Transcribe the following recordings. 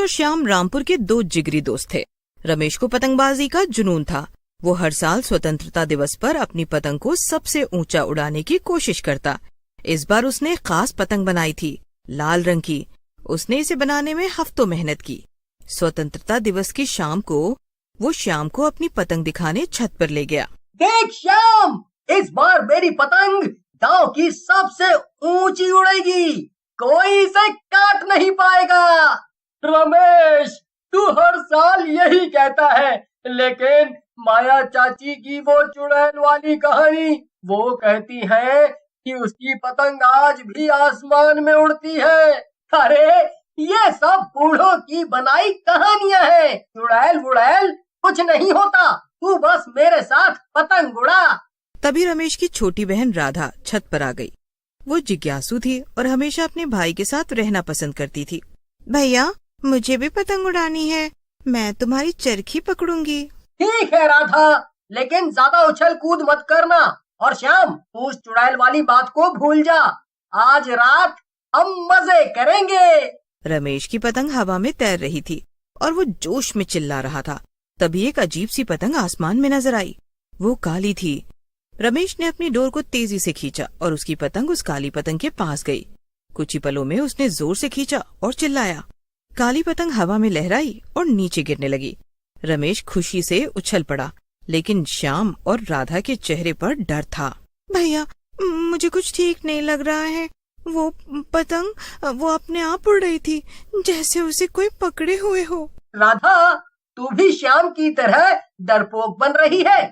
और श्याम रामपुर के दो जिगरी दोस्त थे। रमेश को पतंगबाजी का जुनून था। वो हर साल स्वतंत्रता दिवस पर अपनी पतंग को सबसे ऊंचा उड़ाने की कोशिश करता। इस बार उसने खास पतंग बनाई थी, लाल रंग की। उसने इसे बनाने में हफ्तों मेहनत की। स्वतंत्रता दिवस की शाम को वो श्याम को अपनी पतंग दिखाने छत पर ले गया। देख श्याम, इस बार मेरी पतंग गांव की सबसे ऊंची उड़ेगी, कोई इसे काट नहीं पाएगा। रमेश, तू हर साल यही कहता है, लेकिन माया चाची की वो चुड़ैल वाली कहानी, वो कहती है कि उसकी पतंग आज भी आसमान में उड़ती है। अरे ये सब बूढ़ों की बनाई कहानियां हैं। चुड़ैल वुड़ैल कुछ नहीं होता, तू बस मेरे साथ पतंग उड़ा। तभी रमेश की छोटी बहन राधा छत पर आ गई। वो जिज्ञासु थी और हमेशा अपने भाई के साथ रहना पसंद करती थी। भैया, मुझे भी पतंग उड़ानी है, मैं तुम्हारी चरखी पकड़ूंगी। ठीक है राधा, लेकिन ज्यादा उछल कूद मत करना। और श्याम, उस चुड़ैल वाली बात को भूल जा, आज रात हम मजे करेंगे। रमेश की पतंग हवा में तैर रही थी और वो जोश में चिल्ला रहा था। तभी एक अजीब सी पतंग आसमान में नजर आई। वो काली थी। रमेश ने अपनी डोर को तेजी से खींचा और उसकी पतंग उस काली पतंग के पास गई। कुछ ही पलों में उसने जोर से खींचा और चिल्लाया। काली पतंग हवा में लहराई और नीचे गिरने लगी। रमेश खुशी से उछल पड़ा, लेकिन श्याम और राधा के चेहरे पर डर था। भैया, मुझे कुछ ठीक नहीं लग रहा है। वो पतंग वो अपने आप उड़ रही थी, जैसे उसे कोई पकड़े हुए हो। राधा, तू भी श्याम की तरह डरपोक बन रही है।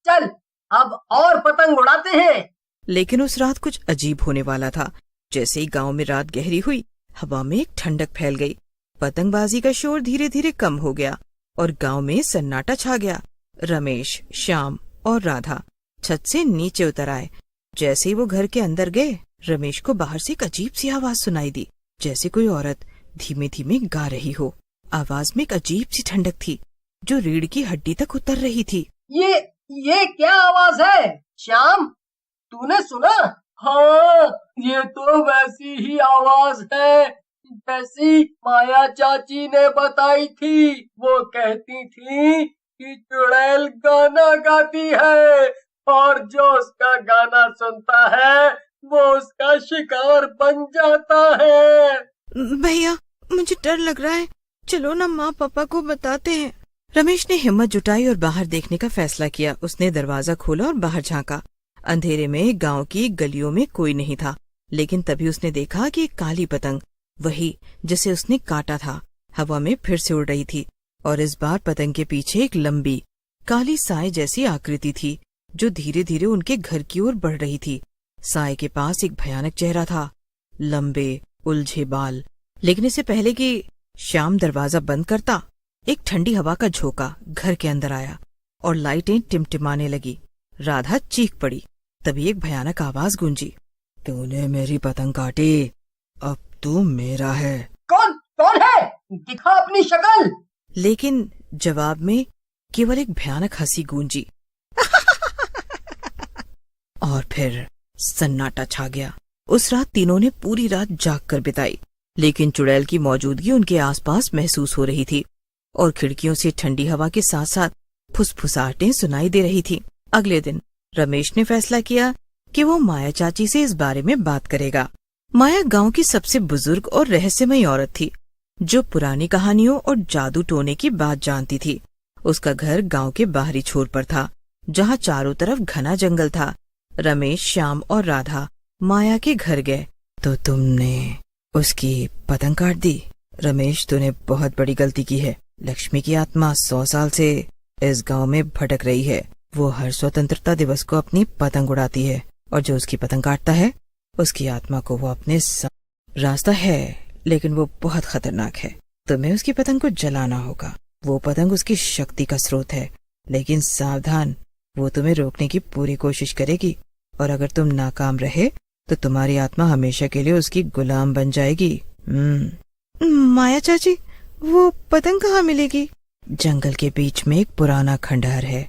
चल, अब और पतंग उड़ाते हैं। लेकिन उस रात कुछ अजीब होने वाला था। जैसे ही गांव में रात गहरी हुई, हवा में एक ठंडक फैल गई। पतंगबाजी का शोर धीरे धीरे कम हो गया और गांव में सन्नाटा छा गया। रमेश, श्याम और राधा छत से नीचे उतर आए। जैसे ही वो घर के अंदर गए, रमेश को बाहर से एक अजीब सी आवाज सुनाई दी, जैसे कोई औरत धीमे धीमे गा रही हो। आवाज में एक अजीब सी ठंडक थी, जो रीढ़ की हड्डी तक उतर रही थी। ये क्या आवाज है श्याम, तूने सुना? हाँ, ये तो वैसी ही आवाज है जैसी माया चाची ने बताई थी। वो कहती थी कि चुड़ैल गाना गाती है और जो उसका गाना सुनता है वो उसका शिकार बन जाता है। भैया, मुझे डर लग रहा है, चलो ना माँ पापा को बताते हैं। रमेश ने हिम्मत जुटाई और बाहर देखने का फैसला किया। उसने दरवाजा खोला और बाहर झांका। अंधेरे में गांव की गलियों में कोई नहीं था, लेकिन तभी उसने देखा कि एक काली पतंग, वही जिसे उसने काटा था, हवा में फिर से उड़ रही थी। और इस बार पतंग के पीछे एक लंबी काली साए जैसी आकृति थी, जो धीरे धीरे उनके घर की ओर बढ़ रही थी। साए के पास एक भयानक चेहरा था, लंबे उलझे बाल। लेकिन इससे पहले कि श्याम दरवाजा बंद करता, एक ठंडी हवा का झोंका घर के अंदर आया और लाइटें टिमटिमाने लगी। राधा चीख पड़ी। तभी एक भयानक आवाज गूंजी। तूने मेरी पतंग काटी, अब तू मेरा है। कौन है? दिखा अपनी शक्ल। लेकिन जवाब में केवल एक भयानक हंसी गूंजी। और फिर सन्नाटा छा गया। उस रात तीनों ने पूरी रात जाग कर बिताई, लेकिन चुड़ैल की मौजूदगी उनके आसपास महसूस हो रही थी और खिड़कियों से ठंडी हवा के साथ साथ फुसफुसाहटें सुनाई दे रही थी। अगले दिन रमेश ने फैसला किया कि वो माया चाची से इस बारे में बात करेगा। माया गांव की सबसे बुजुर्ग और रहस्यमयी औरत थी, जो पुरानी कहानियों और जादू टोने की बात जानती थी। उसका घर गांव के बाहरी छोर पर था, जहां चारों तरफ घना जंगल था। रमेश, श्याम और राधा माया के घर गए। तो तुमने उसकी पतंग काट दी? रमेश, तूने बहुत बड़ी गलती की है। लक्ष्मी की आत्मा 100 साल से इस गांव में भटक रही है। वो हर स्वतंत्रता दिवस को अपनी पतंग उड़ाती है, और जो उसकी पतंग काटता है, उसकी आत्मा को वो अपने रास्ता है, लेकिन वो बहुत खतरनाक है। तुम्हें उसकी पतंग को जलाना होगा। वो पतंग उसकी शक्ति का स्रोत है, लेकिन सावधान, वो तुम्हें रोकने की पूरी कोशिश करेगी, और अगर तुम नाकाम रहे तो तुम्हारी आत्मा हमेशा के लिए उसकी गुलाम बन जाएगी। माया चाची, वो पतंग कहाँ मिलेगी? जंगल के बीच में एक पुराना खंडहर है।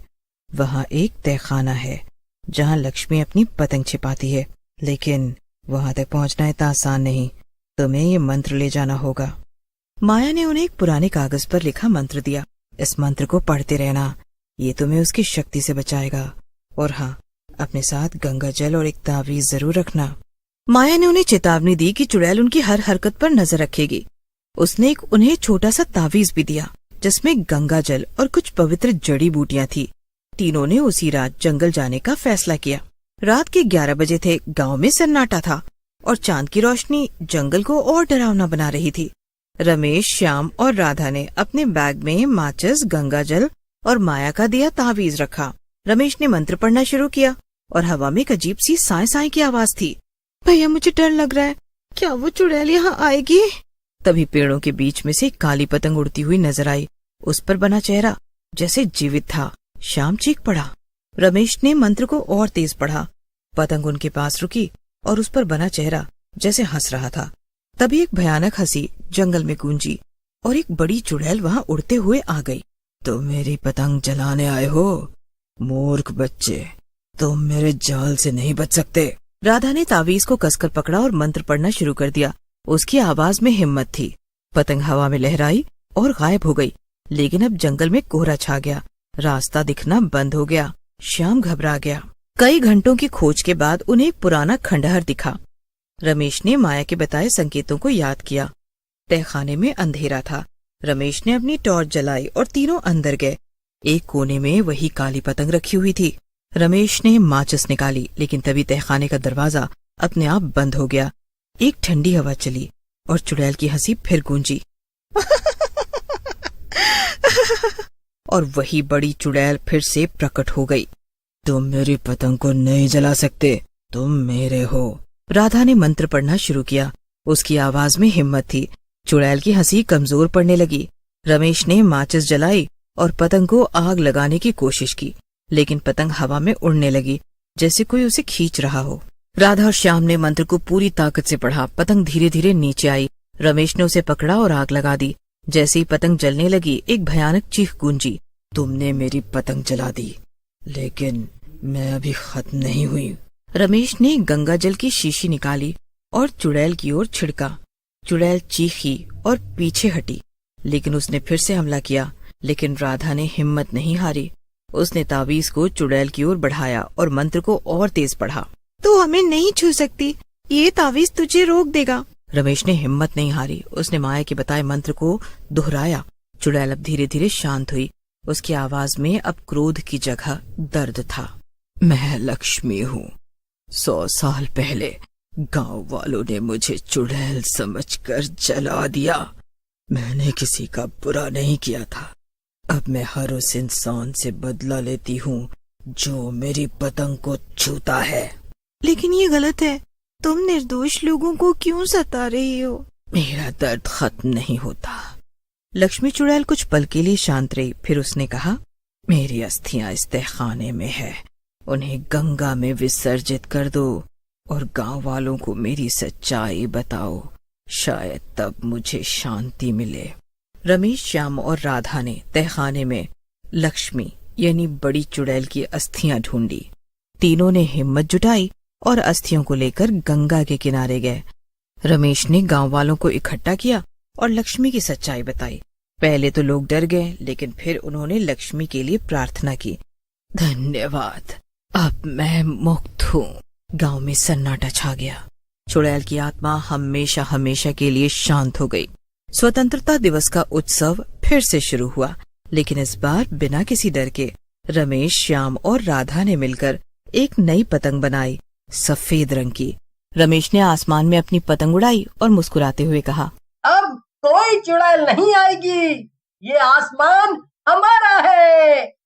वहाँ एक तहखाना है, जहाँ लक्ष्मी अपनी पतंग छिपाती है, लेकिन वहाँ तक पहुँचना इतना आसान नहीं। तुम्हें ये मंत्र ले जाना होगा। माया ने उन्हें एक पुराने कागज पर लिखा मंत्र दिया। इस मंत्र को पढ़ते रहना, ये तुम्हें उसकी शक्ति से बचाएगा। और हाँ, अपने साथ गंगा जल और एक तावीज जरूर रखना। माया ने उन्हें चेतावनी दी कि चुड़ैल उनकी हर हरकत पर नजर रखेगी। उसने एक उन्हें छोटा सा तावीज भी दिया जिसमें गंगा जल और कुछ पवित्र जड़ी बूटियां थी। तीनों ने उसी रात जंगल जाने का फैसला किया। रात के 11 बजे थे। गांव में सन्नाटा था और चांद की रोशनी जंगल को और डरावना बना रही थी। रमेश, श्याम और राधा ने अपने बैग में माचिस, गंगा जल और माया का दिया तावीज रखा। रमेश ने मंत्र पढ़ना शुरू किया और हवा में एक अजीब सी साए साए की आवाज थी। भैया, मुझे डर लग रहा है, क्या वो चुड़ैल यहाँ आएगी? तभी पेड़ों के बीच में से एक काली पतंग उड़ती हुई नजर आई। उस पर बना चेहरा जैसे जीवित था। श्याम चीख पड़ा। रमेश ने मंत्र को और तेज पढ़ा। पतंग उनके पास रुकी और उस पर बना चेहरा जैसे हंस रहा था। तभी एक भयानक हंसी जंगल में गूंजी और एक बड़ी चुड़ैल वहां उड़ते हुए आ गई। तुम मेरी पतंग जलाने आए हो? मूर्ख बच्चे, तुम मेरे जाल से नहीं बच सकते। राधा ने तावीज को कसकर पकड़ा और मंत्र पढ़ना शुरू कर दिया। उसकी आवाज में हिम्मत थी। पतंग हवा में लहराई और गायब हो गई। लेकिन अब जंगल में कोहरा छा गया। रास्ता दिखना बंद हो गया। श्याम घबरा गया। कई घंटों की खोज के बाद उन्हें एक पुराना खंडहर दिखा। रमेश ने माया के बताए संकेतों को याद किया। तहखाने में अंधेरा था। रमेश ने अपनी टॉर्च जलाई और तीनों अंदर गए। एक कोने में वही काली पतंग रखी हुई थी। रमेश ने माचिस निकाली, लेकिन तभी तहखाने का दरवाजा अपने आप बंद हो गया। एक ठंडी हवा चली और चुड़ैल की हंसी फिर गूंजी। और वही बड़ी चुड़ैल फिर से प्रकट हो गई। तुम मेरी पतंग को नहीं जला सकते, तुम मेरे हो। राधा ने मंत्र पढ़ना शुरू किया। उसकी आवाज में हिम्मत थी। चुड़ैल की हंसी कमजोर पड़ने लगी। रमेश ने माचिस जलाई और पतंग को आग लगाने की कोशिश की, लेकिन पतंग हवा में उड़ने लगी जैसे कोई उसे खींच रहा हो। राधा और श्याम ने मंत्र को पूरी ताकत से पढ़ा। पतंग धीरे धीरे नीचे आई। रमेश ने उसे पकड़ा और आग लगा दी। जैसे ही पतंग जलने लगी, एक भयानक चीख गूंजी। तुमने मेरी पतंग जला दी, लेकिन मैं अभी खत्म नहीं हुई। रमेश ने गंगा जल की शीशी निकाली और चुड़ैल की ओर छिड़का। चुड़ैल चीखी और पीछे हटी, लेकिन उसने फिर से हमला किया। लेकिन राधा ने हिम्मत नहीं हारी। उसने तावीज को चुड़ैल की ओर बढ़ाया और मंत्र को और तेज पढ़ा। तू हमें नहीं छू सकती, ये तावीज तुझे रोक देगा। रमेश ने हिम्मत नहीं हारी। उसने माया के बताए मंत्र को दोहराया। चुड़ैल अब धीरे धीरे शांत हुई। उसकी आवाज में अब क्रोध की जगह दर्द था। मैं लक्ष्मी हूँ। 100 साल पहले गांव वालों ने मुझे चुड़ैल समझकर जला दिया। मैंने किसी का बुरा नहीं किया था। अब मैं हर उस इंसान से बदला लेती हूँ जो मेरी पतंग को छूता है। लेकिन ये गलत है। तुम निर्दोष लोगों को क्यों सता रही हो? मेरा दर्द खत्म नहीं होता। लक्ष्मी चुड़ैल कुछ पल के लिए शांत रही। फिर उसने कहा, मेरी अस्थियां इस तहखाने में है। उन्हें गंगा में विसर्जित कर दो और गांव वालों को मेरी सच्चाई बताओ। शायद तब मुझे शांति मिले। रमेश, श्याम और राधा ने तहखाने में लक्ष्मी यानी बड़ी चुड़ैल की अस्थियां ढूंढी। तीनों ने हिम्मत जुटाई और अस्थियों को लेकर गंगा के किनारे गए। रमेश ने गांव वालों को इकट्ठा किया और लक्ष्मी की सच्चाई बताई। पहले तो लोग डर गए, लेकिन फिर उन्होंने लक्ष्मी के लिए प्रार्थना की। धन्यवाद, अब मैं मुक्त हूँ। गांव में सन्नाटा छा गया। चुड़ैल की आत्मा हमेशा हमेशा के लिए शांत हो गई। स्वतंत्रता दिवस का उत्सव फिर से शुरू हुआ, लेकिन इस बार बिना किसी डर के रमेश, श्याम और राधा ने मिलकर एक नई पतंग बनाई, सफेद रंग की। रमेश ने आसमान में अपनी पतंग उड़ाई और मुस्कुराते हुए कहा, अब कोई चुड़ैल नहीं आएगी। ये आसमान हमारा है।